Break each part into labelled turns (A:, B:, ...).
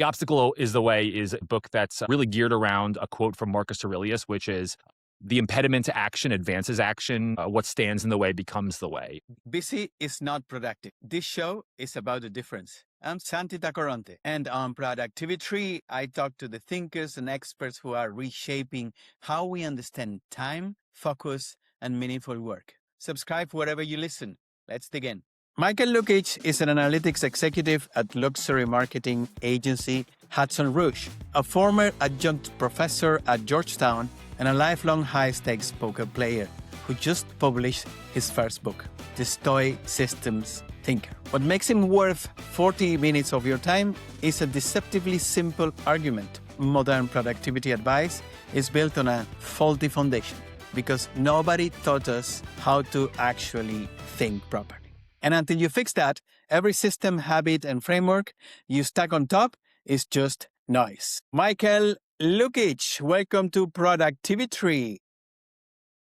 A: The Obstacle is the Way is a book that's really geared around a quote from Marcus Aurelius, which is, the impediment to action advances action. What stands in the way becomes the way.
B: Busy is not productive. This show is about the difference. I'm Santi Tacoronte, and on Productivi-Tree, I talk to the thinkers and experts who are reshaping how we understand time, focus, and meaningful work. Subscribe wherever you listen. Let's dig in. Michael Lukich is an analytics executive at luxury marketing agency Hudson Rouge, a former adjunct professor at Georgetown, and a lifelong high-stakes poker player who just published his first book, The Stoic Systems Thinker. What makes him worth 40 minutes of your time is a deceptively simple argument. Modern productivity advice is built on a faulty foundation because nobody taught us how to actually think properly. And until you fix that, every system, habit, and framework you stack on top is just noise. Michael Lukich, welcome to Productivi-Tree.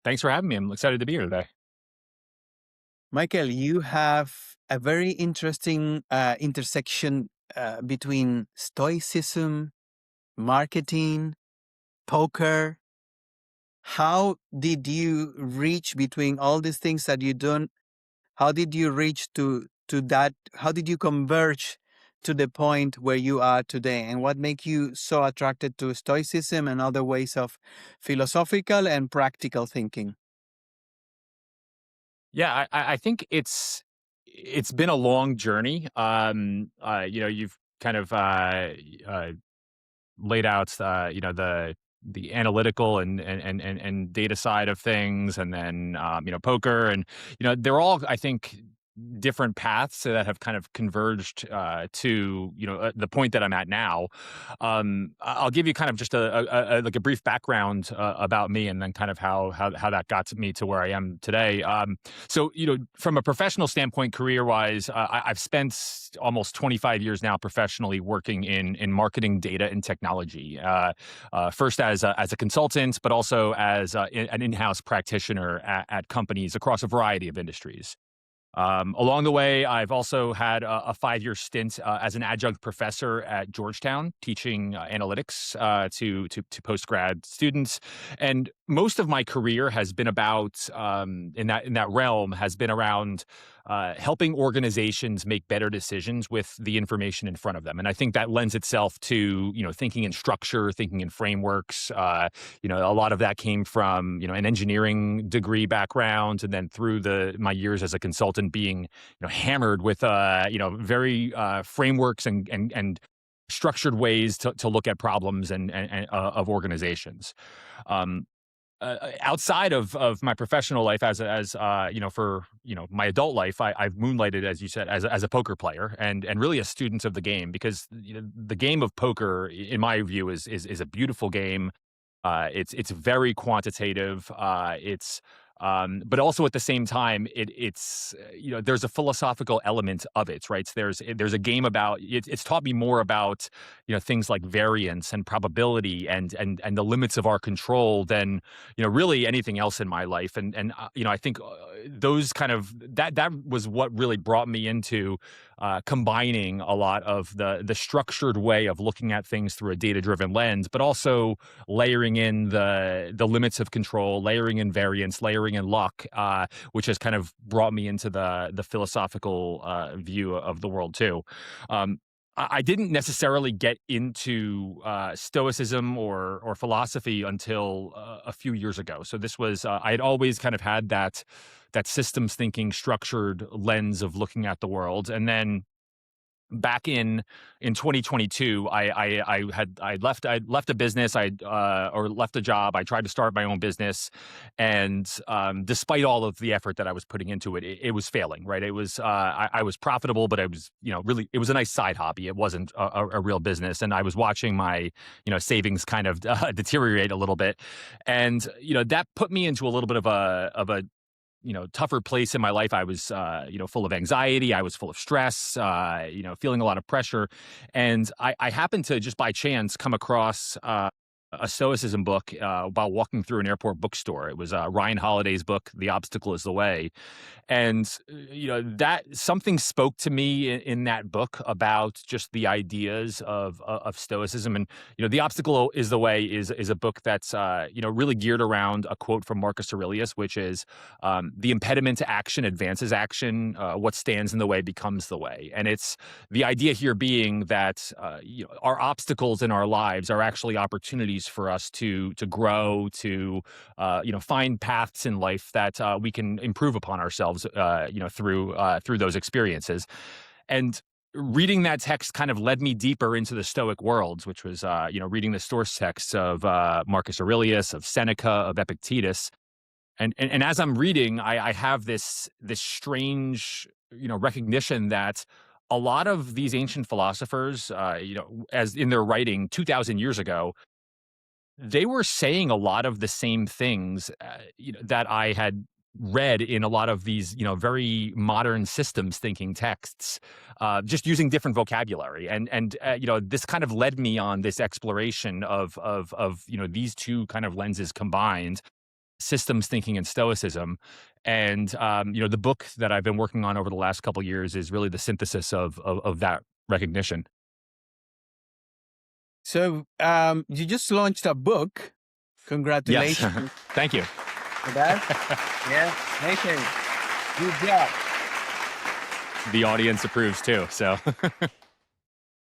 A: Thanks for having me. I'm excited to be here today.
B: Michael, you have a very interesting intersection between Stoicism, marketing, poker. How did you reach between all these things that you've done? How did you reach to that? How did you converge to the point where you are today? And what makes you so attracted to Stoicism and other ways of philosophical and practical thinking?
A: Yeah, I think it's been a long journey. You've kind of laid out, the analytical and data side of things, and then poker, and they're all, I think, different paths that have kind of converged to the point that I'm at now. I'll give you kind of just a brief background about me, and then kind of how that got me to where I am today. So from a professional standpoint, career wise, I've spent almost 25 years now professionally working in marketing, data, and technology. First as a consultant, but also as an in-house practitioner at companies across a variety of industries. Along the way, I've also had a 5-year stint as an adjunct professor at Georgetown, teaching analytics to post-grad students. And most of my career has been about, in that realm, has been around helping organizations make better decisions with the information in front of them. And I think that lends itself to thinking in structure, thinking in frameworks. A lot of that came from an engineering degree background, and then through my years as a consultant, being hammered with very frameworks and structured ways to look at problems and of organizations. Outside of my professional life, for my adult life, I've moonlighted, as you said, as a poker player and really a student of the game, because the game of poker, in my view, is a beautiful game. It's very quantitative. But also at the same time, it's there's a philosophical element of it, right? So there's a game about it. It's taught me more about things like variance and probability and the limits of our control than really anything else in my life. And I think those kind of that was what really brought me into combining a lot of the structured way of looking at things through a data-driven lens, but also layering in the limits of control, layering in variance, layering in luck, which has kind of brought me into the philosophical view of the world too. I didn't necessarily get into Stoicism or philosophy until a few years ago. So this was I had always kind of had that systems thinking, structured lens of looking at the world, and then back in 2022, I left a business, or left a job. I tried to start my own business, and despite all of the effort that I was putting into it, it was failing. Right, it was I was profitable, but I was really, it was a nice side hobby. It wasn't a real business, and I was watching my savings kind of deteriorate a little bit, and that put me into a little bit of a tougher place in my life. I was, full of anxiety. I was full of stress, feeling a lot of pressure. And I happened to, just by chance, come across a Stoicism book while walking through an airport bookstore. It was Ryan Holiday's book, "The Obstacle Is the Way," and that something spoke to me in that book about just the ideas of Stoicism. And "The Obstacle Is the Way" is a book that's really geared around a quote from Marcus Aurelius, which is the impediment to action advances action. What stands in the way becomes the way. And it's the idea here being that our obstacles in our lives are actually opportunities for us to grow, to find paths in life that we can improve upon ourselves, through those experiences. And reading that text kind of led me deeper into the Stoic worlds, which was reading the source texts of Marcus Aurelius, of Seneca, of Epictetus. And as I'm reading, I have this strange recognition that a lot of these ancient philosophers, as in their writing 2,000 years ago, they were saying a lot of the same things that I had read in a lot of these very modern systems thinking texts, just using different vocabulary. And this kind of led me on this exploration of these two kind of lenses combined, systems thinking and Stoicism. And the book that I've been working on over the last couple of years is really the synthesis of that recognition.
B: So you just launched a book.
A: Yes.
B: Congratulations
A: Thank you.
B: for that. Yeah, amazing. Good job.
A: The audience approves too. So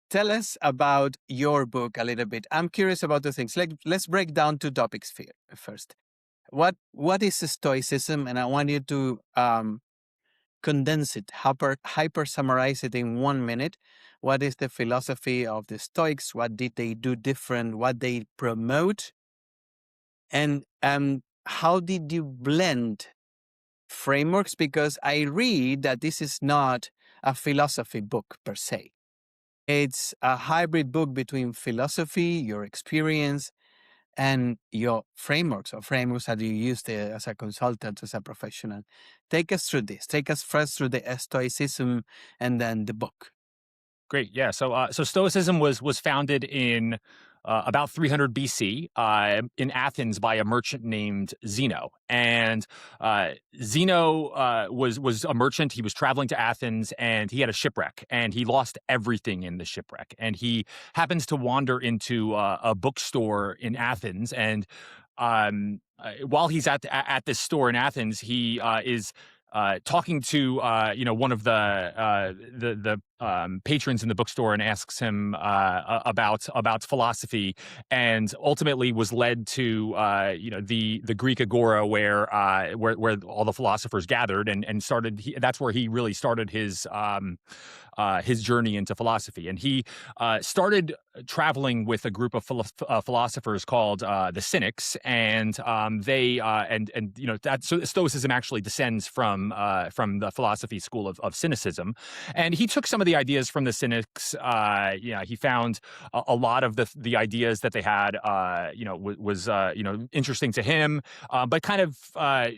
B: Tell us about your book a little bit. I'm curious about the things. Let's break down two topics here first. What is Stoicism? And I want you to condense it, hyper summarize it in 1 minute. What is the philosophy of the Stoics? What did they do different? What they promote? And how did you blend frameworks? Because I read that this is not a philosophy book per se. It's a hybrid book between philosophy, your experience, and your frameworks or frameworks that you use as a consultant, as a professional. Take us through this. Take us first through the Stoicism and then the book.
A: great. Yeah. So Stoicism was founded in about 300 BC in Athens by a merchant named Zeno. And Zeno was a merchant. He was traveling to Athens and he had a shipwreck and he lost everything in the shipwreck. And he happens to wander into a bookstore in Athens. And while he's at this store in Athens, he is talking to one of the patrons in the bookstore and asks him about philosophy, and ultimately was led to the Greek Agora where all the philosophers gathered, and started. That's where he really started his journey into philosophy. And he started traveling with a group of philosophers called the Cynics, and that Stoicism actually descends from the philosophy school of Cynicism. And he took some of the ideas from the Cynics. He found a lot of the ideas that they had was interesting to him, but kind of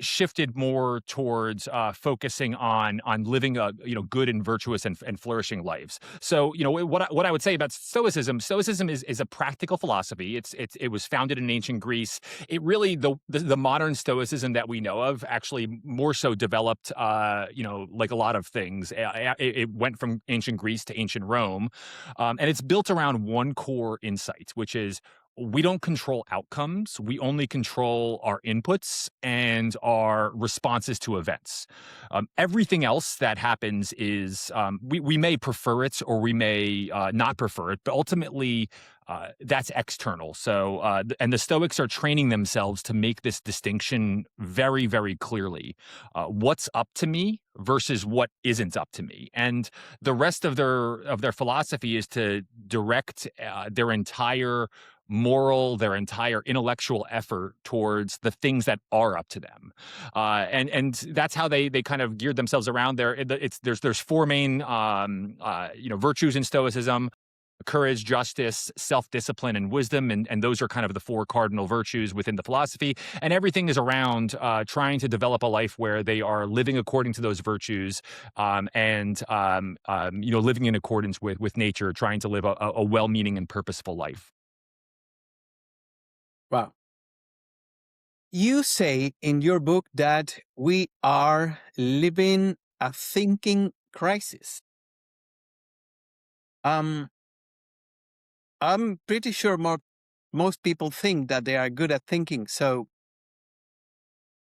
A: shifted more towards focusing on living a good and virtuous and flourishing lives. So what I would say about Stoicism is a practical philosophy. It was founded in ancient Greece. It really the modern Stoicism that we know of actually more so developed like a lot of things. It went from ancient Greece to ancient Rome, and it's built around one core insight, which is we don't control outcomes. We only control our inputs and our responses to events. Everything else that happens is we may prefer it or we may not prefer it, but ultimately that's external. So, and the Stoics are training themselves to make this distinction very, very clearly. What's up to me versus what isn't up to me. And the rest of their philosophy is to direct their entire their entire intellectual effort towards the things that are up to them, and that's how they kind of geared themselves around there. There's four main virtues in Stoicism: courage, justice, self-discipline, and wisdom. And those are kind of the four cardinal virtues within the philosophy. And everything is around trying to develop a life where they are living according to those virtues, and living in accordance with nature, trying to live a well-meaning and purposeful life.
B: Wow. You say in your book that we are living a thinking crisis. Um, I'm pretty sure most people think that they are good at thinking. So,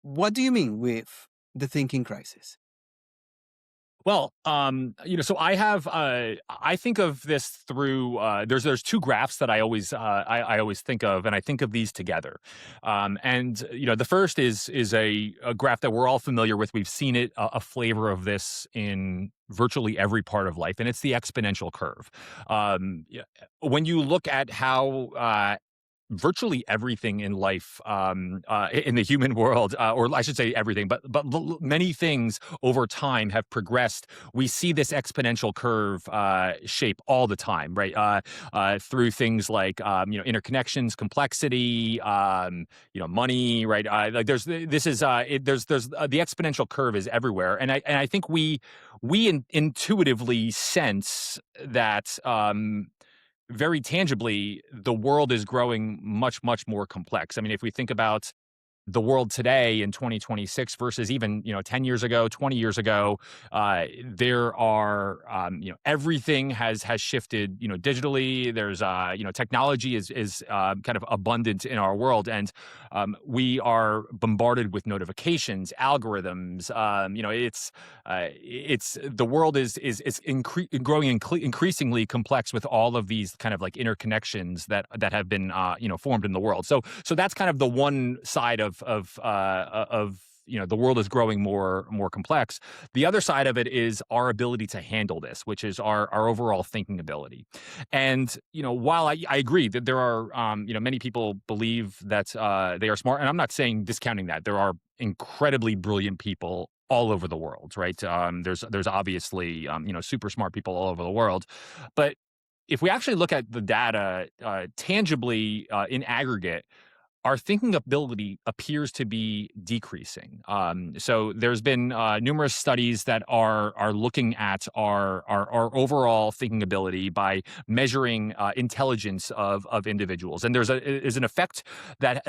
B: what do you mean with the thinking crisis?
A: Well, so I think of this through there's two graphs that I always think of, and I think of these together. And the first is a graph that we're all familiar with. We've seen it, a flavor of this in virtually every part of life, and it's the exponential curve. Yeah, when you look at how virtually everything in life, in the human world, or I should say everything, but many things over time have progressed. We see this exponential curve shape all the time, right? Through things like interconnections, complexity, money, right? Like there's the exponential curve is everywhere, and I think we intuitively sense that. Very tangibly, the world is growing much, much more complex. I mean, if we think about the world today in 2026 versus even 10 years ago, 20 years ago, there are everything has shifted digitally. There's technology is kind of abundant in our world, and we are bombarded with notifications, algorithms. It's the world is growing increasingly complex with all of these kind of like interconnections that have been formed in the world. So that's kind of the one side of the world is growing more complex. The other side of it is our ability to handle this, which is our overall thinking ability. And while I agree that there are many people believe that they are smart, and I'm not saying discounting that. There are incredibly brilliant people all over the world, right? There's obviously super smart people all over the world, but if we actually look at the data tangibly in aggregate, our thinking ability appears to be decreasing. So there's been numerous studies that are looking at our overall thinking ability by measuring intelligence of individuals. And is an effect that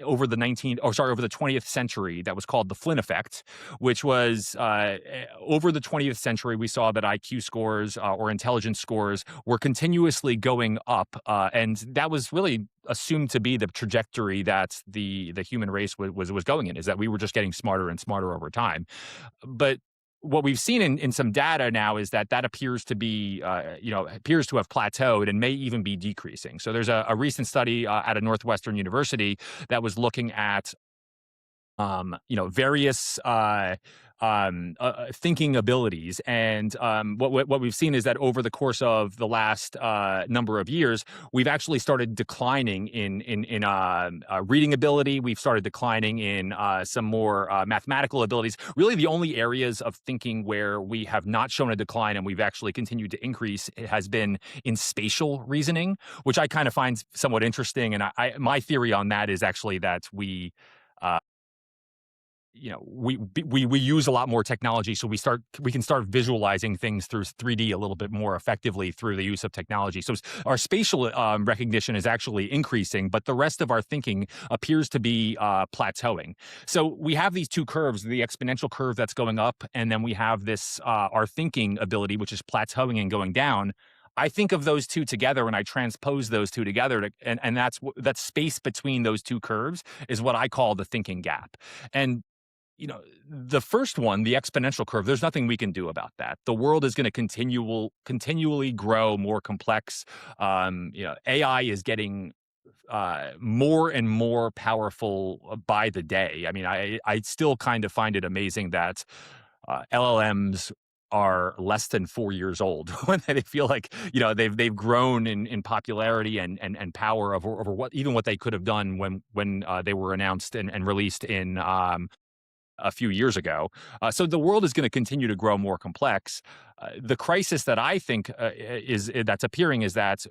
A: over the 20th century that was called the Flynn effect, which was over the 20th century we saw that IQ scores or intelligence scores were continuously going up, and that was really assumed to be the trajectory that the human race was going in, is that we were just getting smarter and smarter over time. But what we've seen in some data now is that appears to be appears to have plateaued and may even be decreasing. So there's a recent study out of Northwestern University that was looking at various thinking abilities. And what we've seen is that over the course of the last number of years, we've actually started declining in reading ability. We've started declining in some more mathematical abilities. Really, the only areas of thinking where we have not shown a decline and we've actually continued to increase has been in spatial reasoning, which I kind of find somewhat interesting. And my theory on that is actually that uh, we use a lot more technology, so we can start visualizing things through 3D a little bit more effectively through the use of technology. So our spatial recognition is actually increasing, but the rest of our thinking appears to be plateauing. So we have these two curves: the exponential curve that's going up, and then we have this our thinking ability, which is plateauing and going down. I think of those two together and I transpose those two together, and that space between those two curves is what I call the thinking gap. And the first one, the exponential curve, there's nothing we can do about that. The world is going to continually grow more complex. AI is getting more and more powerful by the day. I mean, I still kind of find it amazing that LLMs are less than 4 years old when they feel like they've grown in popularity and power over what they could have done when they were announced and released in a few years ago. So the world is going to continue to grow more complex. The crisis that I think that's appearing is that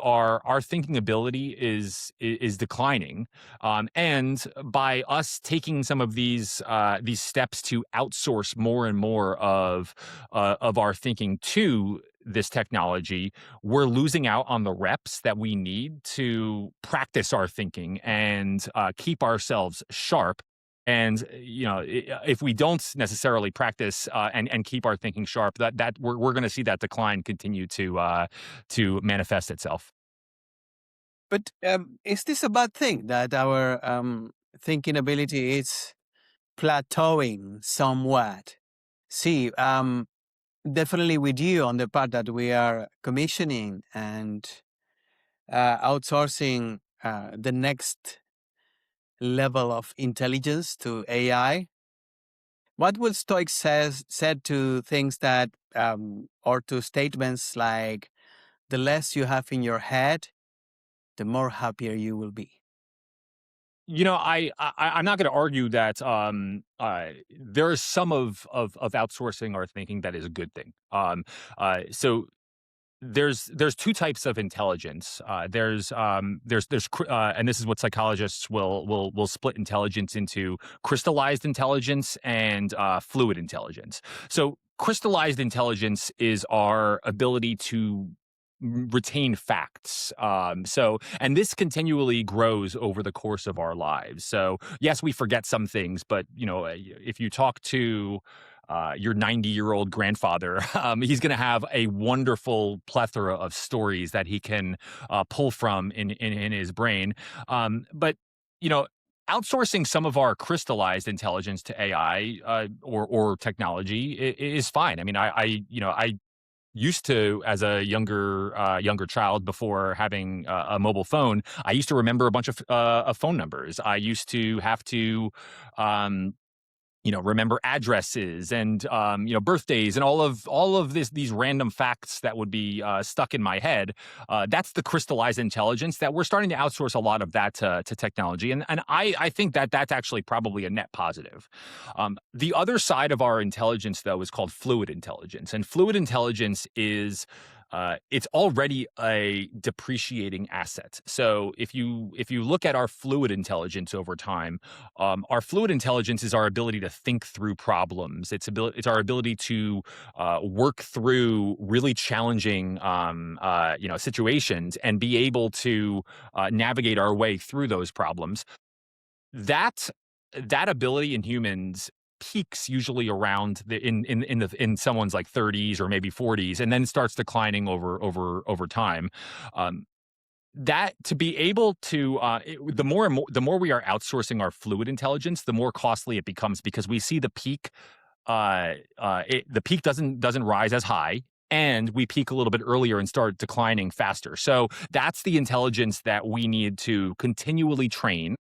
A: our thinking ability is declining, and by us taking some of these steps to outsource more and more of our thinking to this technology, we're losing out on the reps that we need to practice our thinking and keep ourselves sharp. And if we don't necessarily practice and keep our thinking sharp, that we're going to see that decline continue to manifest itself.
B: But is this a bad thing that our thinking ability is plateauing somewhat? See, definitely with you on the part that we are commissioning and outsourcing the next level of intelligence to AI. What would Stoic said to things that or to statements like the less you have in your head, the more happier you will be?
A: I'm not going to argue that there is some of outsourcing our thinking that is a good thing. So there's two types of intelligence. And this is what psychologists will split intelligence into: crystallized intelligence and fluid intelligence. So crystallized intelligence is our ability to retain facts. And this continually grows over the course of our lives. So yes, we forget some things, but if you talk to your 90-year-old grandfather, he's going to have a wonderful plethora of stories that he can pull from in his brain. But outsourcing some of our crystallized intelligence to AI or technology is fine. I mean, I used to, as a younger child, before having a mobile phone, I used to remember a bunch of phone numbers. I used to have to um, remember addresses and birthdays and all of these random facts that would be stuck in my head. That's the crystallized intelligence that we're starting to outsource a lot of that to technology, and I think that that's actually probably a net positive. The other side of our intelligence, though, is called fluid intelligence, and fluid intelligence is it's already a depreciating asset. So if you look at our fluid intelligence over time, our fluid intelligence is our ability to think through problems. It's our ability to work through really challenging situations and be able to navigate our way through those problems. That that ability in humans peaks usually around in someone's like 30s or maybe 40s, and then starts declining over time. Um, that to be able to the more we are outsourcing our fluid intelligence, the more costly it becomes, because we see the peak. The peak doesn't rise as high, and we peak a little bit earlier and start declining faster. So that's the intelligence that we need to continually train.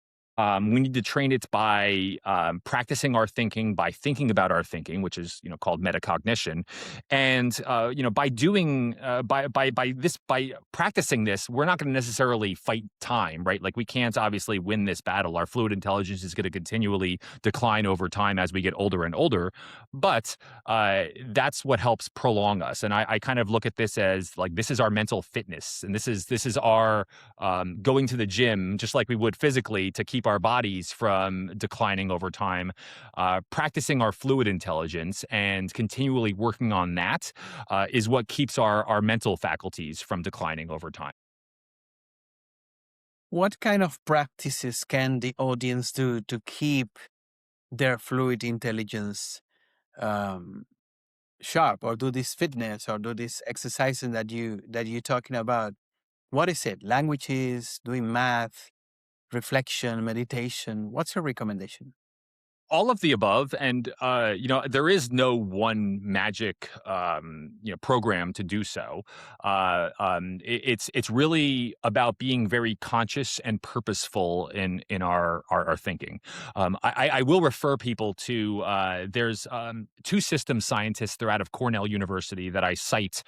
A: We need to train it by practicing our thinking, by thinking about our thinking, which is called metacognition, and by practicing this, we're not going to necessarily fight time, right? Like, we can't obviously win this battle. Our fluid intelligence is going to continually decline over time as we get older and older, but that's what helps prolong us. And I kind of look at this as like, this is our mental fitness, and this is our going to the gym just like we would physically to keep our bodies from declining over time. Practicing our fluid intelligence and continually working on that is what keeps our mental faculties from declining over time.
B: What kind of practices can the audience do to keep their fluid intelligence um, sharp, or do this fitness, or do this exercising that you're talking about? What is it? Languages, doing math, reflection, meditation? What's your recommendation?
A: All of the above, and there is no one magic program to do so. It's really about being very conscious and purposeful in our thinking. I will refer people to there's two systems scientists. They're out of Cornell University that I cite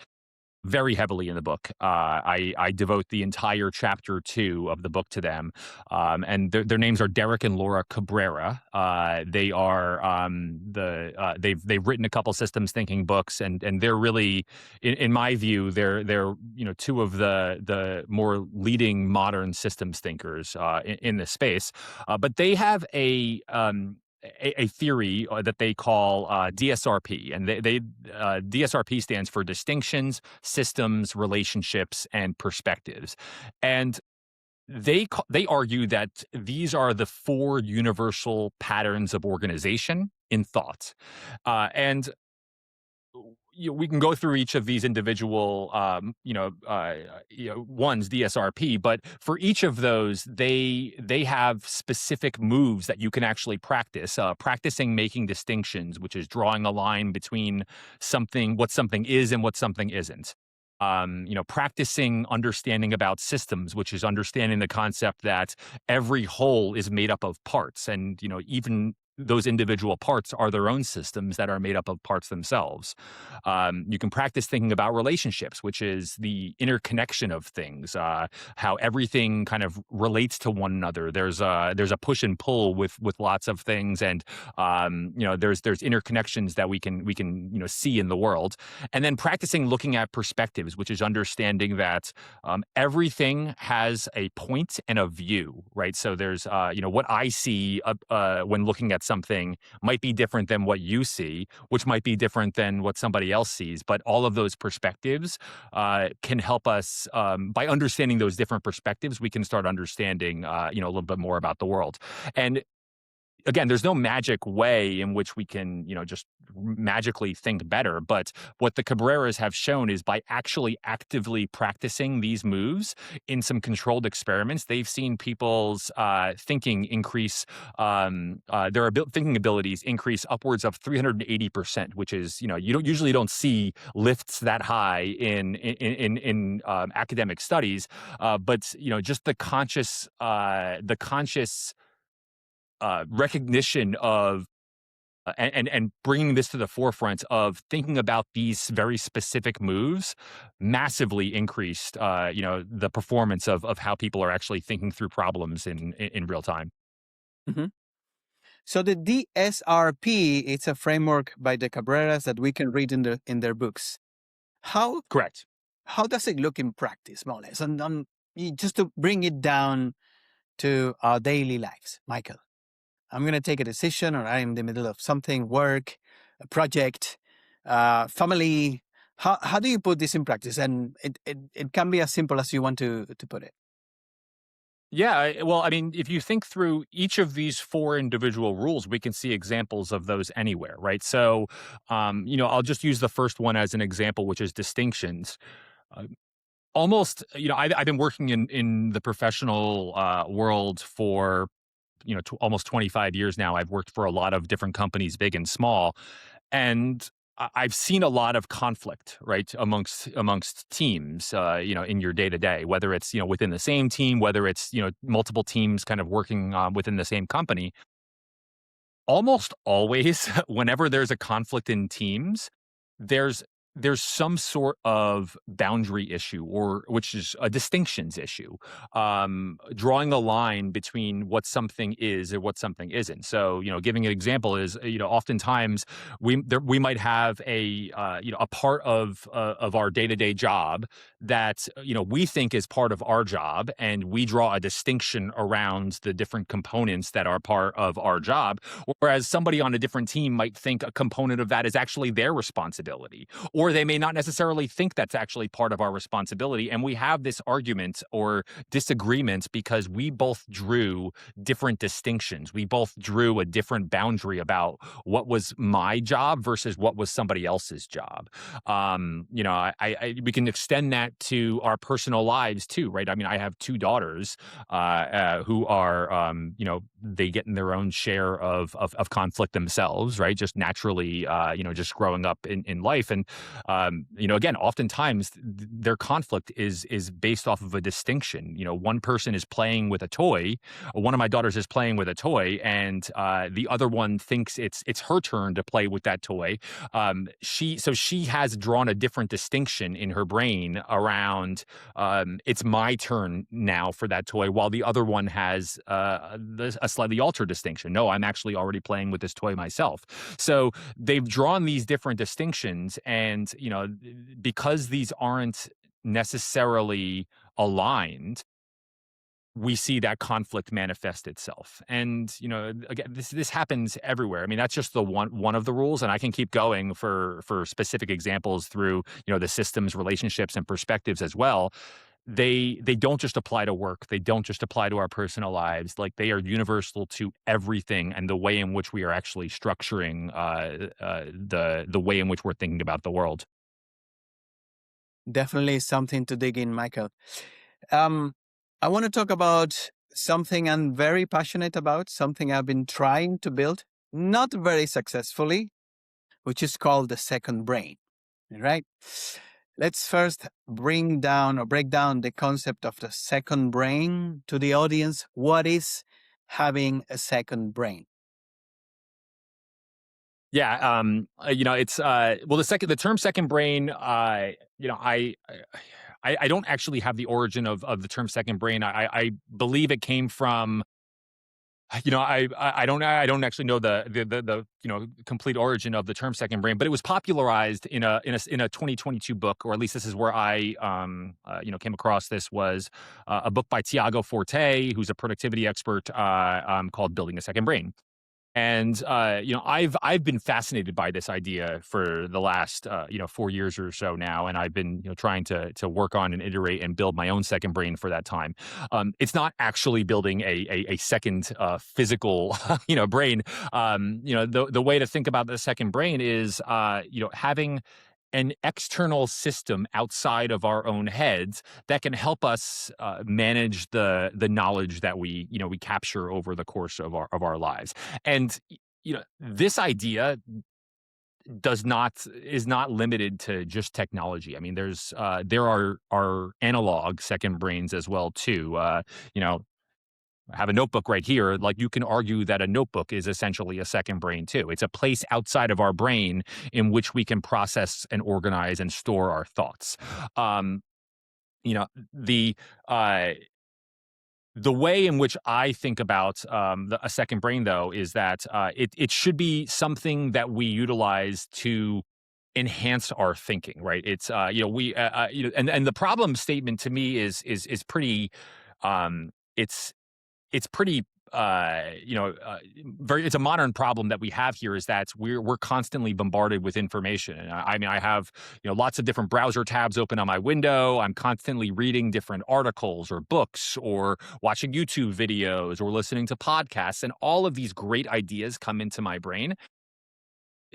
A: very heavily in the book. I devote the entire chapter 2 of the book to them, and their names are Derek and Laura Cabrera. They are they've written a couple systems thinking books, and they're really, in my view, they're two of the more leading modern systems thinkers in this space. But they have a theory that they call DSRP, and DSRP stands for distinctions, systems, relationships, and perspectives. And they argue that these are the four universal patterns of organization in thought, and we can go through each of these individual, ones DSRP, but for each of those, they have specific moves that you can actually practice. Practicing making distinctions, which is drawing a line between what something is and what something isn't. Practicing understanding about systems, which is understanding the concept that every whole is made up of parts, and even those individual parts are their own systems that are made up of parts themselves. You can practice thinking about relationships, which is the interconnection of things, how everything kind of relates to one another. There's a push and pull with lots of things, and there's interconnections that we can see in the world. And then practicing looking at perspectives, which is understanding that everything has a point and a view, right? So there's what I see when looking at something might be different than what you see, which might be different than what somebody else sees. But all of those perspectives can help us, by understanding those different perspectives, we can start understanding a little bit more about the world. And again, there's no magic way in which we can, just magically think better. But what the Cabreras have shown is by actually actively practicing these moves in some controlled experiments, they've seen people's thinking increase, thinking abilities increase upwards of 380%, which is, you don't usually see lifts that high in academic studies, but just the conscious recognition of and bringing this to the forefront of thinking about these very specific moves massively increased, the performance of how people are actually thinking through problems in real time.
B: Mhm. So the DSRP, it's a framework by the Cabreras that we can read in their books. How
A: Correct.
B: how does it look in practice, more or less? And just to bring it down to our daily lives, Michael. I'm going to take a decision, or I'm in the middle of something, work, a project, family. How do you put this in practice? And it can be as simple as you want to put it.
A: Yeah, well, I mean, if you think through each of these four individual rules, we can see examples of those anywhere, right? So, I'll just use the first one as an example, which is distinctions. Uh, Almost, I've been working in the professional world for almost 25 years now. I've worked for a lot of different companies, big and small, and I've seen a lot of conflict, right, amongst teams, in your day to day, whether it's within the same team, whether it's multiple teams kind of working within the same company. Almost always, whenever there's a conflict in teams, there's there's some sort of boundary issue, or which is a distinctions issue, drawing a line between what something is and what something isn't. So, giving an example is, oftentimes we might have a part of our day to day job that we think is part of our job, and we draw a distinction around the different components that are part of our job. Whereas somebody on a different team might think a component of that is actually their responsibility, or they may not necessarily think that's actually part of our responsibility. And we have this argument or disagreement because we both drew different distinctions. We both drew a different boundary about what was my job versus what was somebody else's job. We can extend that to our personal lives too, right? I mean, I have two daughters who are, they get in their own share of conflict themselves, right? Just naturally, just growing up in life. And, again, oftentimes their conflict is based off of a distinction. One person is playing with a toy. One of my daughters is playing with a toy, and the other one thinks it's her turn to play with that toy. She has drawn a different distinction in her brain around, it's my turn now for that toy, while the other one has a slightly altered distinction. No, I'm actually already playing with this toy myself. So they've drawn these different distinctions, and because these aren't necessarily aligned, we see that conflict manifest itself. And again, this happens everywhere. I mean, that's just the one of the rules, and I can keep going for specific examples through the systems, relationships, and perspectives as well. They don't just apply to work. They don't just apply to our personal lives. Like, they are universal to everything, and the way in which we are actually structuring the way in which we're thinking about the world.
B: Definitely something to dig in, Michael. Um, I want to talk about something I'm very passionate about, something I've been trying to build, not very successfully, which is called the second brain. Right? Let's first break down the concept of the second brain to the audience. What is having a second brain?
A: Yeah, it's well, the term second brain. I don't actually have the origin of the term second brain. I believe it came from. I don't actually know the complete origin of the term second brain, but it was popularized in a 2022 book, or at least this is where I came across this, was a book by Tiago Forte, who's a productivity expert, called "Building a Second Brain." And I've been fascinated by this idea for the last 4 years or so now, and I've been trying to work on and iterate and build my own second brain for that time. It's not actually building a second physical brain. The way to think about the second brain is having an external system outside of our own heads that can help us manage the knowledge that we capture over the course of our lives. And this idea is not limited to just technology. I mean, there are analog second brains as well too. I have a notebook right here. Like, you can argue that a notebook is essentially a second brain too. It's a place outside of our brain in which we can process and organize and store our thoughts. Um, you know, the uh, the way in which I think about a second brain, though, is that it should be something that we utilize to enhance our thinking. Right? It's we and the problem statement to me is pretty. It's pretty very it's a modern problem that we have here, is that we're constantly bombarded with information. And I mean, I have lots of different browser tabs open on my window. I'm constantly reading different articles or books, or watching YouTube videos, or listening to podcasts, and all of these great ideas come into my brain.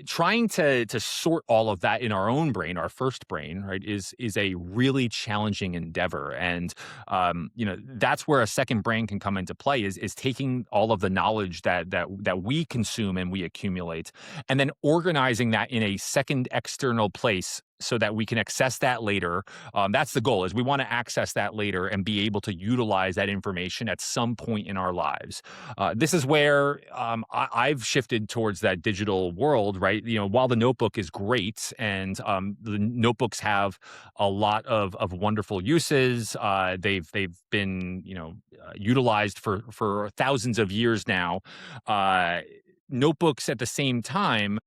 A: Trying to sort all of that in our own brain, our first brain, right, is a really challenging endeavor. And that's where a second brain can come into play, is taking all of the knowledge that we consume and we accumulate, and then organizing that in a second external place so that we can access that later. That's the goal, is we want to access that later and be able to utilize that information at some point in our lives. This is where I've shifted towards that digital world, right? While the notebook is great, and the notebooks have a lot of wonderful uses. They've been utilized for thousands of years now. Notebooks, at the same time,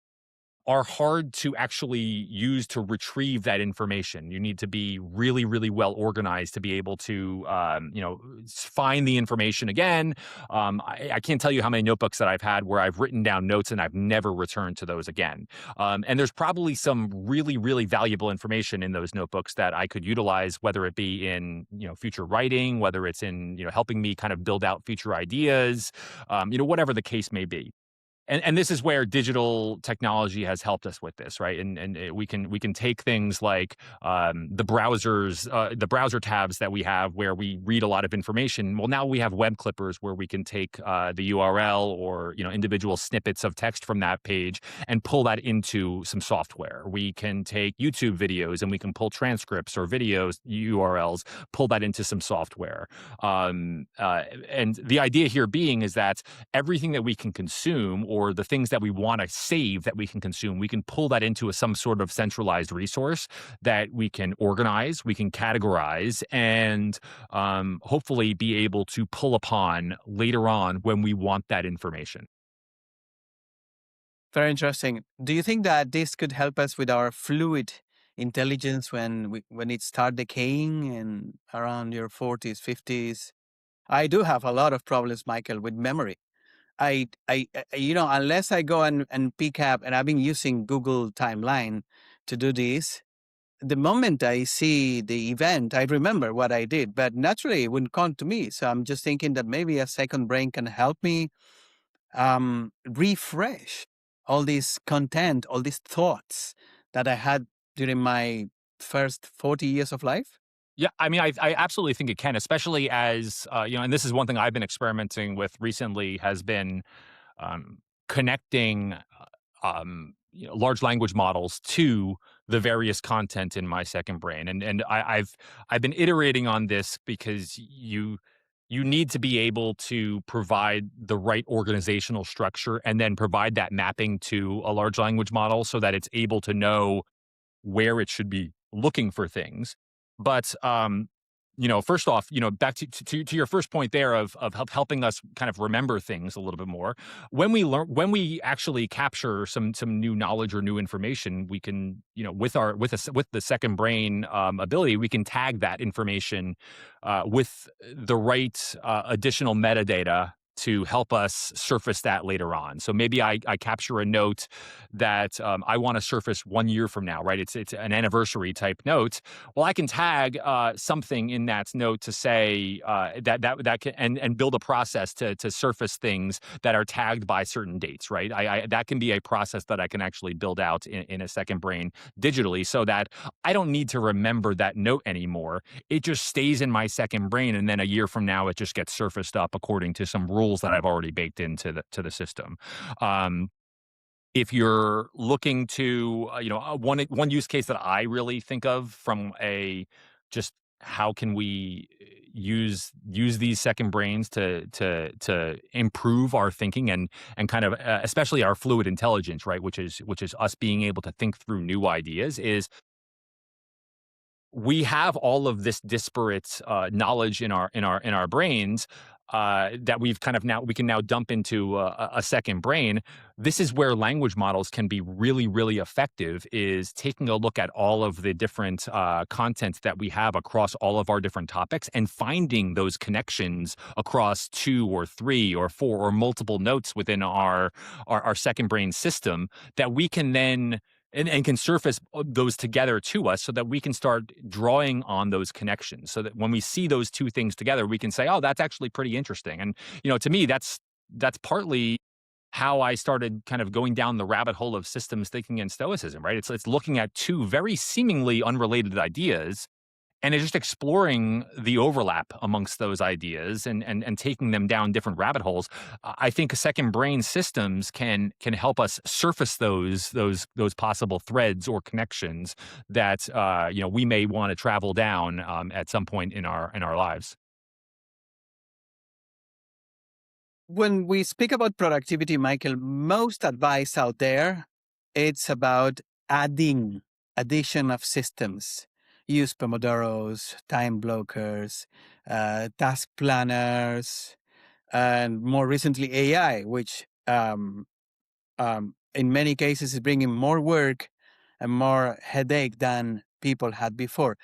A: are hard to actually use to retrieve that information. You need to be really, really well organized to be able to, find the information again. I can't tell you how many notebooks that I've had where I've written down notes and I've never returned to those again. And there's probably some really, really valuable information in those notebooks that I could utilize, whether it be in, future writing, whether it's in, helping me kind of build out future ideas, whatever the case may be. And this is where digital technology has helped us with this, right? We can take things like the the browser tabs that we have, where we read a lot of information. Well, now we have web clippers where we can take the URL, or individual snippets of text from that page, and pull that into some software. We can take YouTube videos and we can pull transcripts or videos URLs, pull that into some software. And the idea here being is that everything that we can consume, or the things that we want to save that we can consume, we can pull that into some sort of centralized resource that we can organize, we can categorize, and hopefully be able to pull upon later on when we want that information.
B: Very interesting. Do you think that this could help us with our fluid intelligence when it start decaying and around your 40s, 50s? I do have a lot of problems, Michael, with memory. Unless I go and pick up, and I've been using Google Timeline to do this. The moment I see the event, I remember what I did, but naturally it wouldn't come to me. So I'm just thinking that maybe a second brain can help me refresh all this content, all these thoughts that I had during my first 40 years of life.
A: Yeah, I mean, I absolutely think it can, especially as and this is one thing I've been experimenting with recently has been um, connecting large language models to the various content in my second brain, and I've been iterating on this because you need to be able to provide the right organizational structure and then provide that mapping to a large language model so that it's able to know where it should be looking for things. But first off, back to your first point there of helping us kind of remember things a little bit more. When we actually capture some new knowledge or new information, we can, with the second brain ability, we can tag that information with the right additional metadata to help us surface that later on. So maybe I capture a note that I want to surface 1 year from now, right? It's an anniversary type note. Well, I can tag something in that note to say that can and build a process to surface things that are tagged by certain dates, right? I that can be a process that I can actually build out in a second brain digitally, so that I don't need to remember that note anymore. It just stays in my second brain, and then a year from now, it just gets surfaced up according to some rules that I've already baked into the system. Um, if you're looking to, one use case that I really think of from a just how can we use these second brains to improve our thinking and kind of especially our fluid intelligence, right? Which is us being able to think through new ideas. Is we have all of this disparate knowledge in our brains that we can now dump into a second brain. This is where language models can be really, really effective. Is taking a look at all of the different content that we have across all of our different topics and finding those connections across two or three or four or multiple notes within our second brain system that we can then and can surface those together to us so that we can start drawing on those connections so that when we see those two things together, we can say, oh, that's actually pretty interesting. And, to me, that's partly how I started kind of going down the rabbit hole of systems thinking and stoicism, right? It's looking at two very seemingly unrelated ideas and it's just exploring the overlap amongst those ideas and taking them down different rabbit holes. I think second brain systems can help us surface those possible threads or connections that we may want to travel down at some point in our lives.
B: When we speak about productivity, Michael, most advice out there, it's about addition of systems. Use Pomodoros, time blockers, task planners, and more recently AI, which in many cases is bringing more work and more headache than people had before.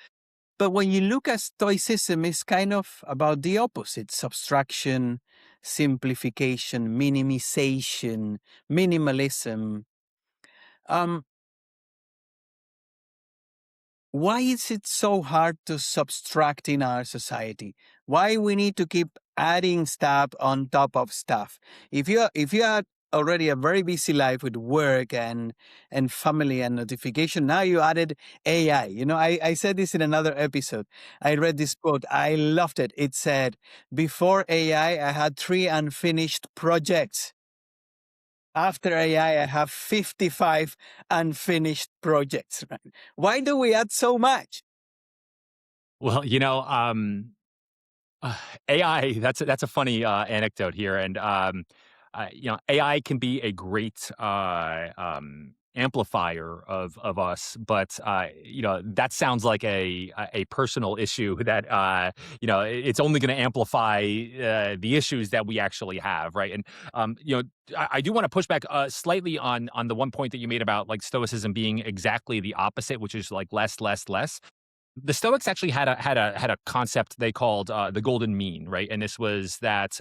B: But when you look at Stoicism, it's kind of about the opposite: subtraction, simplification, minimization, minimalism. Um, why is it so hard to subtract in our society? Why we need to keep adding stuff on top of stuff? If you had already a very busy life with work and family and notification, now you added AI. I said this in another episode. I read this quote. I loved it. It said, "Before AI, I had 3 unfinished projects. After AI, I have 55 unfinished projects." Right? Why do we add so much?
A: Well, Uh, AI, that's a funny anecdote here, and AI can be a great amplifier of us, but that sounds like a personal issue that it's only going to amplify the issues that we actually have, right? And I do want to push back slightly on the one point that you made about like stoicism being exactly the opposite, which is like less, less, less. The Stoics actually had a concept they called the golden mean, right? And this was that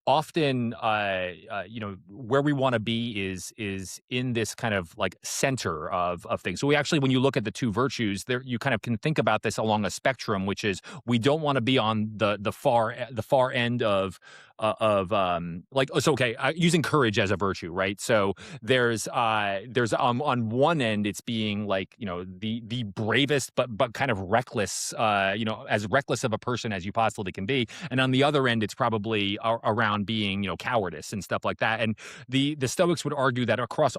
A: often, where we want to be is in this kind of like center of things. So we actually, when you look at the two virtues, there you kind of can think about this along a spectrum, which is we don't want to be on the far end of like so okay using courage as a virtue, right? So there's on one end it's being like the bravest but kind of reckless, as reckless of a person as you possibly can be, and on the other end it's probably around being cowardice and stuff like that. And the Stoics would argue that across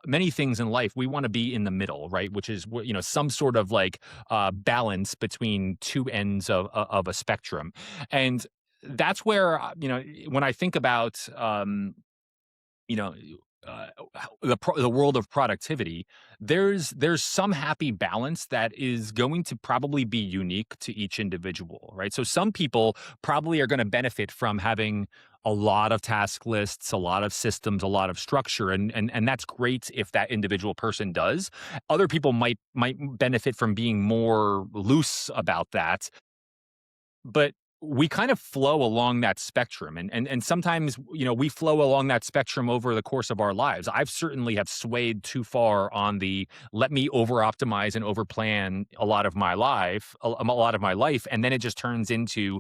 A: many things in life we want to be in the middle, right? Which is some sort of like balance between two ends of a spectrum. And that's where when I think about you know uh, the world of productivity, there's some happy balance that is going to probably be unique to each individual, right? So some people probably are going to benefit from having a lot of task lists, a lot of systems, a lot of structure, and that's great if that individual person does. Other people might benefit from being more loose about that, but we kind of flow along that spectrum, and sometimes we flow along that spectrum over the course of our lives. I've certainly have swayed too far on the let me over optimize and over plan a lot of my life, and then it just turns into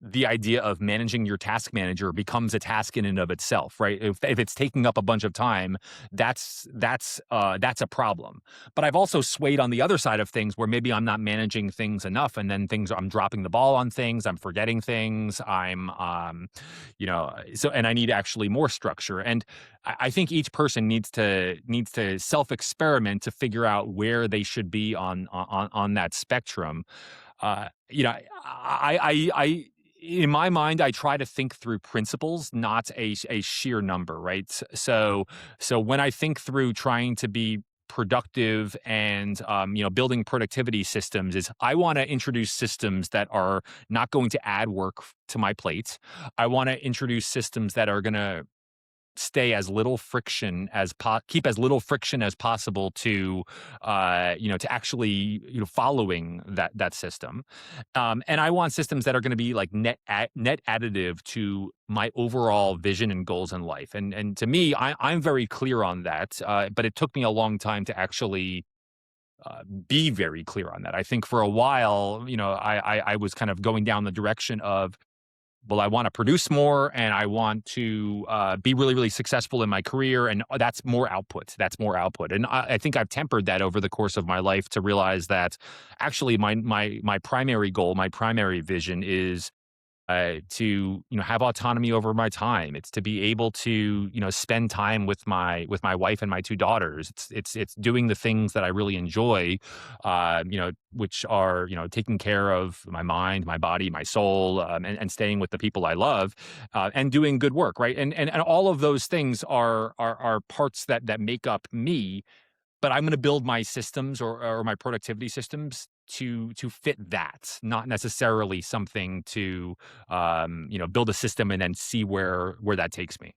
A: the idea of managing your task manager becomes a task in and of itself, right? If it's taking up a bunch of time, that's a problem. But I've also swayed on the other side of things where maybe I'm not managing things enough, and then I'm dropping the ball on things, I'm forgetting things, and I need actually more structure. And I think each person needs to self experiment to figure out where they should be on that spectrum. Uh, you know, I in my mind, I try to think through principles, not a sheer number, right? So when I think through trying to be productive and building productivity systems, is I want to introduce systems that are not going to add work to my plate. I want to introduce systems that are going to keep as little friction as possible to actually following that system. And I want systems that are going to be like net additive to my overall vision and goals in life. And to me, I'm very clear on that, but it took me a long time to actually be very clear on that. I think for a while, I was kind of going down the direction of, well, I want to produce more and I want to be really, really successful in my career. And that's more output. That's more output. And I think I've tempered that over the course of my life to realize that actually my primary goal, my primary vision is to have autonomy over my time. It's to be able to spend time with my wife and my two daughters. It's doing the things that I really enjoy, which are taking care of my mind, my body, my soul, and staying with the people I love, and doing good work, right? And all of those things are parts that make up me, but I'm going to build my systems or my productivity systems to fit that, not necessarily something to build a system and then see where that takes me.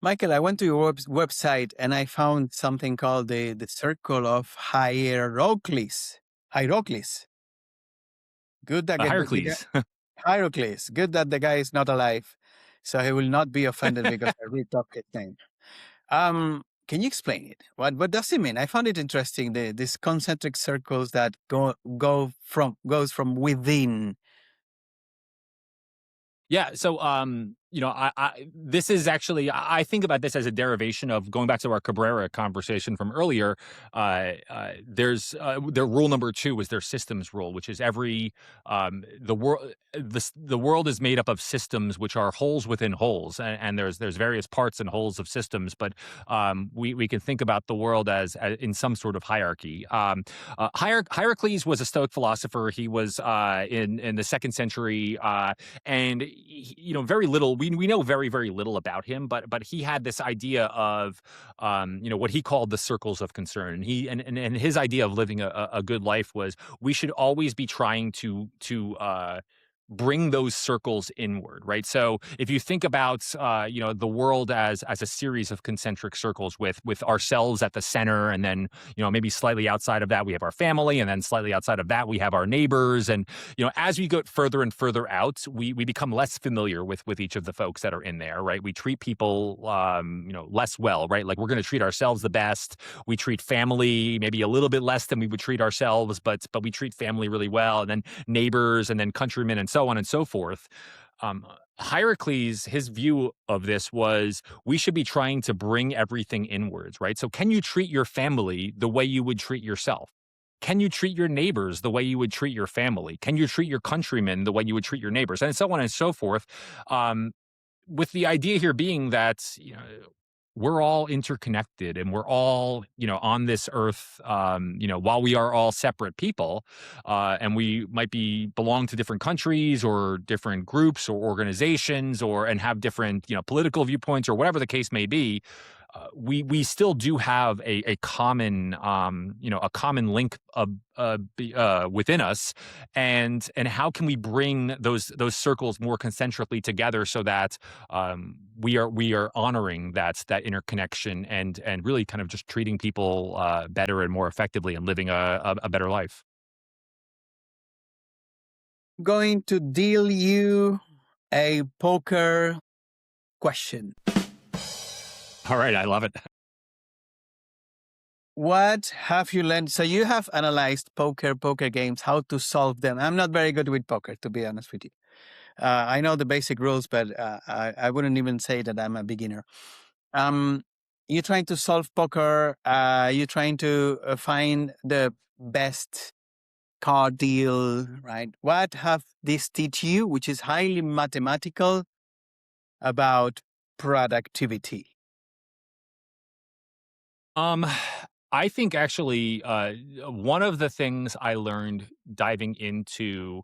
B: Michael, I went to your website and I found something called the circle of Hierocles. Hierocles. Good that
A: Hierocles.
B: Hierocles. Good that the guy is not alive, so he will not be offended because I re-talk his name. Can you explain it? What does it mean? I found it interesting. These concentric circles that goes from within.
A: Yeah. So, this is actually, I think about this as a derivation of going back to our Cabrera conversation from earlier. Their rule number two was their systems rule, which is the world is made up of systems, which are holes within holes. And there's various parts and holes of systems, but we can think about the world as in some sort of hierarchy. Hierocles was a Stoic philosopher. He was in the second century, and very little. We know very, very little about him, but he had this idea of what he called the circles of concern. And and his idea of living a good life was we should always be trying to bring those circles inward, right? So if you think about the world as a series of concentric circles with ourselves at the center, and then maybe slightly outside of that we have our family, and then slightly outside of that we have our neighbors, and as we go further and further out, we become less familiar with each of the folks that are in there, right? We treat people less well, right? Like we're going to treat ourselves the best. We treat family maybe a little bit less than we would treat ourselves, but we treat family really well, and then neighbors, and then countrymen, and so on and so forth. Um, Hierocles, his view of this was we should be trying to bring everything inwards, right? So, can you treat your family the way you would treat yourself? Can you treat your neighbors the way you would treat your family? Can you treat your countrymen the way you would treat your neighbors, and so on and so forth? Um, with the idea here being that we're all interconnected, and we're all on this earth, while we are all separate people, and we might be belong to different countries or different groups or organizations, and have different political viewpoints or whatever the case may be. We still do have a common a common link within us, and how can we bring those circles more concentrically together so that we are honoring that interconnection, and really kind of just treating people better and more effectively, and living a better life.
B: Going to deal you a poker question.
A: All right, I love it.
B: What have you learned? So you have analyzed poker games, how to solve them. I'm not very good with poker, to be honest with you. I know the basic rules, but I wouldn't even say that I'm a beginner. You're trying to solve poker. You're trying to find the best card deal, right? What have this teach you, which is highly mathematical, about productivity?
A: I think actually, one of the things I learned diving into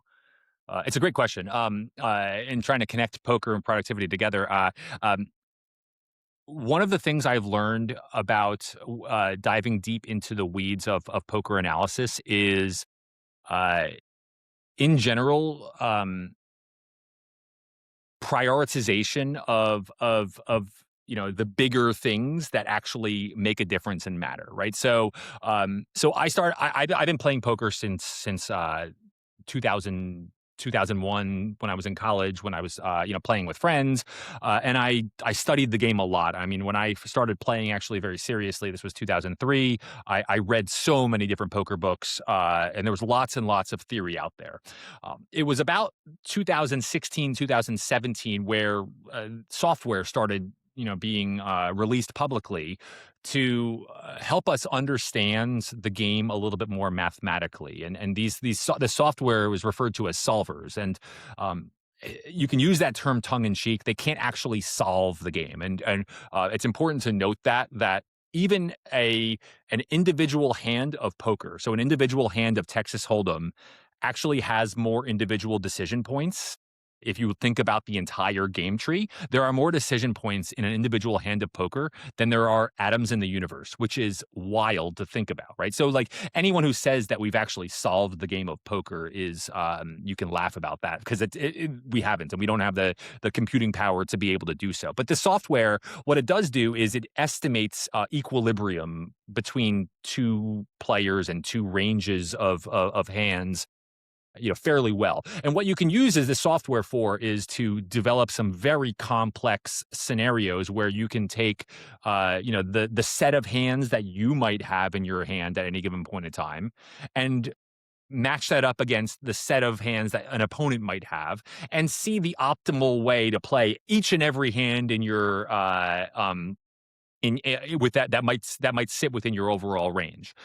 A: it's a great question. In trying to connect poker and productivity together, one of the things I've learned about diving deep into the weeds of poker analysis is, uh, in general, prioritization of the bigger things that actually make a difference and matter, right? So I've been playing poker since 2000 2001, when I was in college, when I was playing with friends, and I studied the game a lot. I mean, when I started playing actually very seriously, this was 2003. I read so many different poker books, and there was lots and lots of theory out there. It was about 2016, 2017 where software started being released publicly to help us understand the game a little bit more mathematically. And the software was referred to as solvers. And you can use that term tongue in cheek. They can't actually solve the game. And it's important to note that even an individual hand of poker, so an individual hand of Texas Hold'em, actually has more individual decision points. If you think about the entire game tree, there are more decision points in an individual hand of poker than there are atoms in the universe, which is wild to think about, right? So, like, anyone who says that we've actually solved the game of poker is, you can laugh about that, because we haven't, and we don't have the computing power to be able to do so. But the software, what it does do is it estimates equilibrium between two players and two ranges of hands, fairly well. And what you can use is the software for is to develop some very complex scenarios where you can take, the set of hands that you might have in your hand at any given point in time, and match that up against the set of hands that an opponent might have, and see the optimal way to play each and every hand in your with that might sit within your overall range.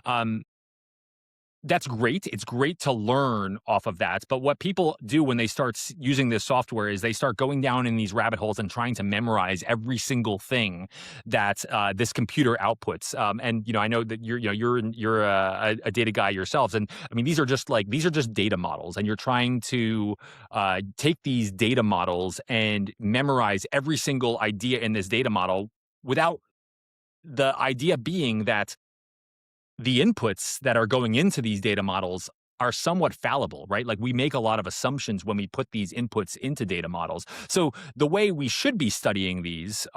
A: Um, That's great. It's great to learn off of that. But what people do when they start using this software is they start going down in these rabbit holes and trying to memorize every single thing that this computer outputs. And I know that you're a data guy yourselves, and I mean these are just data models, and you're trying to take these data models and memorize every single idea in this data model, without the idea being that the inputs that are going into these data models are somewhat fallible, right? Like we make a lot of assumptions when we put these inputs into data models. So the way we should be studying these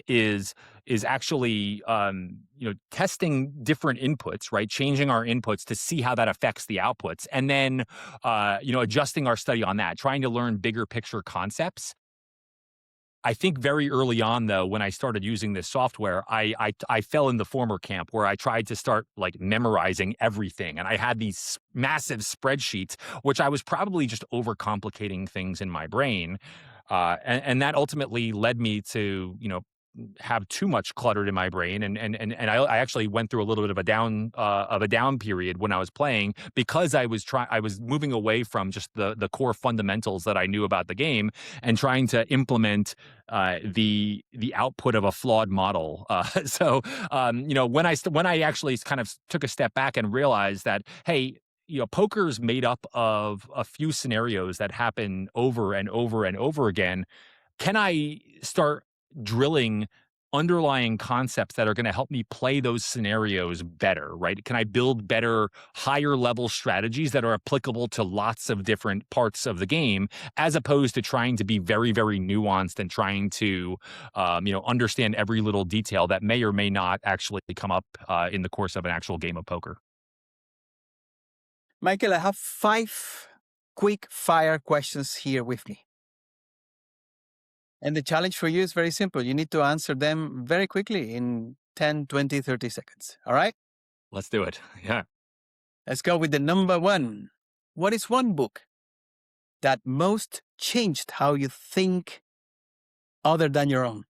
A: is actually testing different inputs, right? Changing our inputs to see how that affects the outputs, and then adjusting our study on that, trying to learn bigger picture concepts. I think very early on, though, when I started using this software, I fell in the former camp where I tried to start like memorizing everything, and I had these massive spreadsheets, which I was probably just overcomplicating things in my brain, and that ultimately led me to have too much cluttered in my brain, and I actually went through a little bit of a down period when I was playing because I was moving away from just the core fundamentals that I knew about the game and trying to implement the output of a flawed model. So when I actually kind of took a step back and realized that, hey, poker's made up of a few scenarios that happen over and over and over again. Can I start drilling underlying concepts that are going to help me play those scenarios better, right? Can I build better, higher level strategies that are applicable to lots of different parts of the game, as opposed to trying to be very, very nuanced and trying to, understand every little detail that may or may not actually come up in the course of an actual game of poker?
B: Michael, I have 5 quick fire questions here with me. And the challenge for you is very simple. You need to answer them very quickly in 10, 20, 30 seconds. All right?
A: Let's do it. Yeah.
B: Let's go with the number 1. What is one book that most changed how you think other than your own?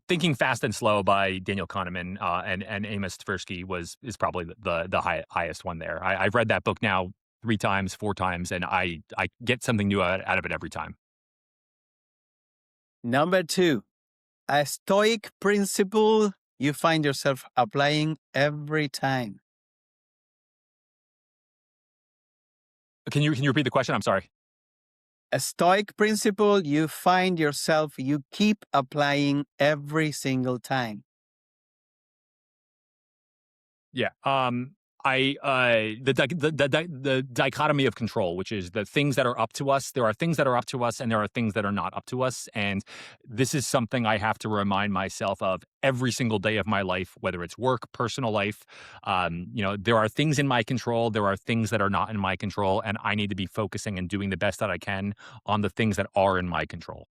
A: Thinking Fast and Slow by Daniel Kahneman and Amos Tversky is probably the highest one there. I've read that book now 3 times, 4 times, and I get something new out of it every time.
B: Number 2, a Stoic principle you find yourself applying every time.
A: Can you repeat the question? I'm sorry.
B: A Stoic principle you find yourself, you keep applying every single time.
A: Yeah. The dichotomy of control, which is the things that are up to us. There are things that are up to us, and there are things that are not up to us. And this is something I have to remind myself of every single day of my life, whether it's work, personal life. There are things in my control. There are things that are not in my control, and I need to be focusing and doing the best that I can on the things that are in my control.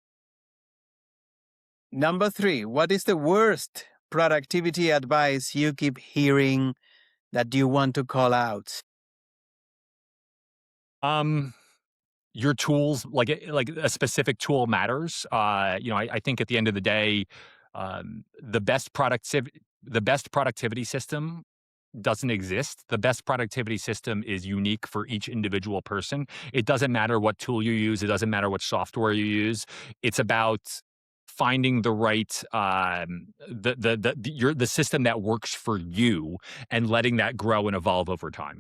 B: Number 3, what is the worst productivity advice you keep hearing that you want to call out?
A: Your tools, like a specific tool matters. I think at the end of the day, the best productivity system doesn't exist. The best productivity system is unique for each individual person. It doesn't matter what tool you use. It doesn't matter what software you use. It's about finding the right the system that works for you and letting that grow and evolve over time.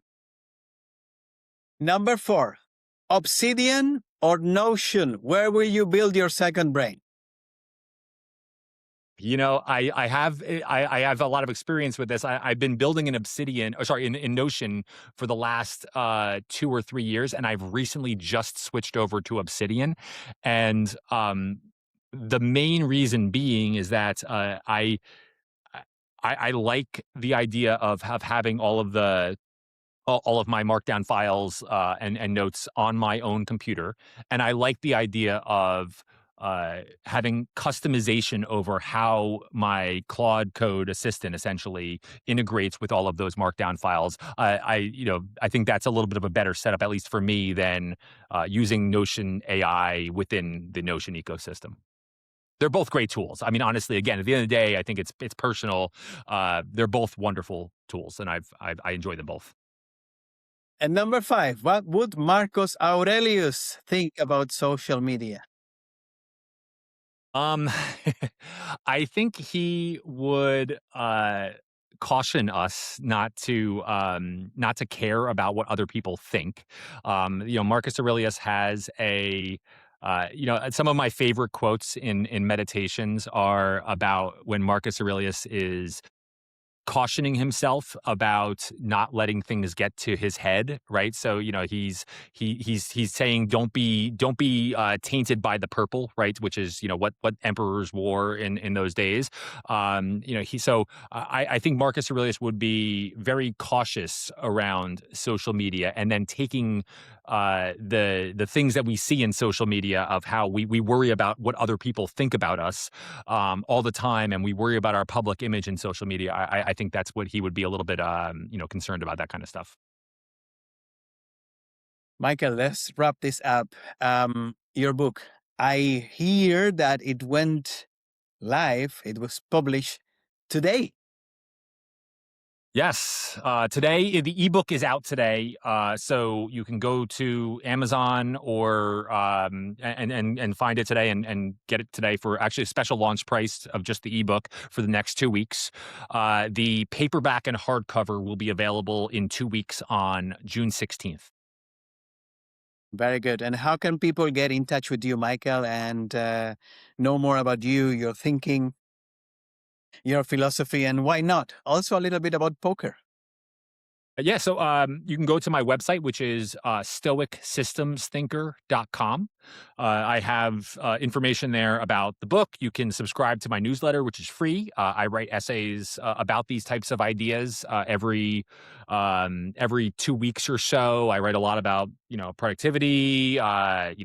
B: Number 4, Obsidian or Notion? Where will you build your second brain?
A: I have a lot of experience with this. I've been building in Notion for the last 2 or 3 years, and I've recently just switched over to Obsidian. And the main reason being is that I like the idea of having all of my markdown files and notes on my own computer, and I like the idea of having customization over how my Claude Code assistant essentially integrates with all of those markdown files. I think that's a little bit of a better setup, at least for me, than using Notion AI within the Notion ecosystem. They're both great tools. I mean, honestly, again, at the end of the day, I think it's personal. They're both wonderful tools, and I enjoy them both.
B: And number 5, what would Marcus Aurelius think about social media?
A: Um, I think he would caution us not to care about what other people think. Marcus Aurelius has some of my favorite quotes in meditations are about when Marcus Aurelius is cautioning himself about not letting things get to his head, right? So he's saying don't be tainted by the purple, right? Which is what emperors wore in those days. I think Marcus Aurelius would be very cautious around social media, and then taking the things that we see in social media of how we worry about what other people think about us all the time, and we worry about our public image in social media. I think that's what he would be a little bit concerned about, that kind of stuff.
B: Michael, let's wrap this up. Your book, I hear that it went live. It was published today.
A: Yes. Today, the ebook is out today. So you can go to Amazon or and find it today and get it today for actually a special launch price of just the ebook for the next 2 weeks. The paperback and hardcover will be available in 2 weeks on June 16th.
B: Very good. And how can people get in touch with you, Michael, and know more about you, your thinking, your philosophy, and why not? Also, a little bit about poker.
A: Yeah, so you can go to my website, which is stoicsystemsthinker.com. I have information there about the book. You can subscribe to my newsletter, which is free. I write essays about these types of ideas every 2 weeks or so. I write a lot about productivity,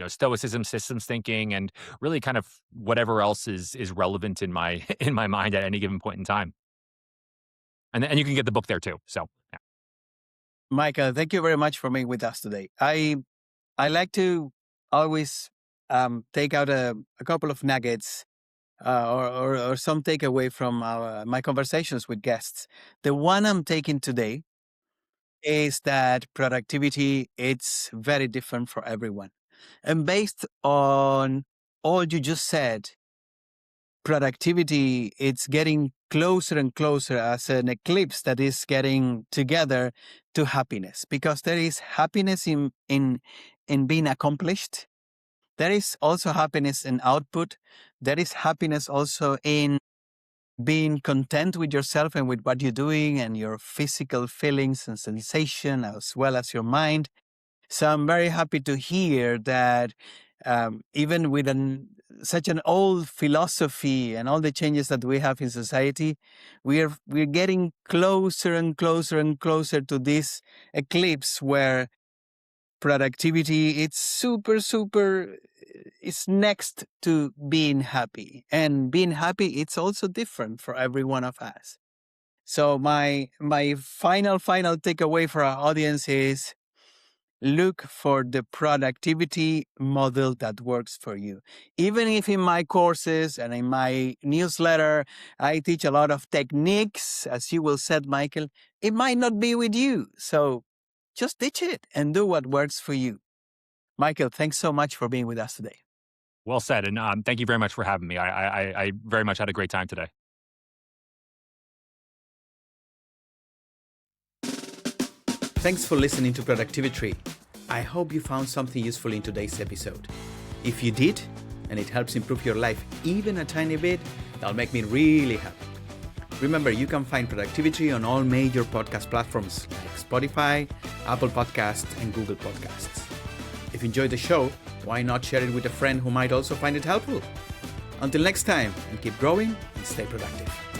A: Stoicism, systems thinking, and really kind of whatever else is relevant in my in my mind at any given point in time. And you can get the book there too. So. Yeah.
B: Michael, thank you very much for being with us today. I like to always take out a couple of nuggets or some takeaway from my conversations with guests. The one I'm taking today is that productivity, it's very different for everyone. And based on all you just said, productivity, it's getting closer and closer as an eclipse that is getting together to happiness, because there is happiness in being accomplished. There is also happiness in output. There is happiness also in being content with yourself and with what you're doing and your physical feelings and sensation, as well as your mind. So I'm very happy to hear that even with such an old philosophy and all the changes that we have in society, we're getting closer and closer and closer to this eclipse where productivity, it's super, it's next to being happy. And being happy, it's also different for every one of us. So my final takeaway for our audience is, look for the productivity model that works for you. Even if in my courses and in my newsletter, I teach a lot of techniques, as you will said, Michael, it might not be with you. So just teach it and do what works for you. Michael, thanks so much for being with us today.
A: Well said. And thank you very much for having me. I very much had a great time today.
B: Thanks for listening to Productivi-Tree. I hope you found something useful in today's episode. If you did, and it helps improve your life even a tiny bit, that'll make me really happy. Remember, you can find Productivi-Tree on all major podcast platforms like Spotify, Apple Podcasts, and Google Podcasts. If you enjoyed the show, why not share it with a friend who might also find it helpful? Until next time, and keep growing and stay productive.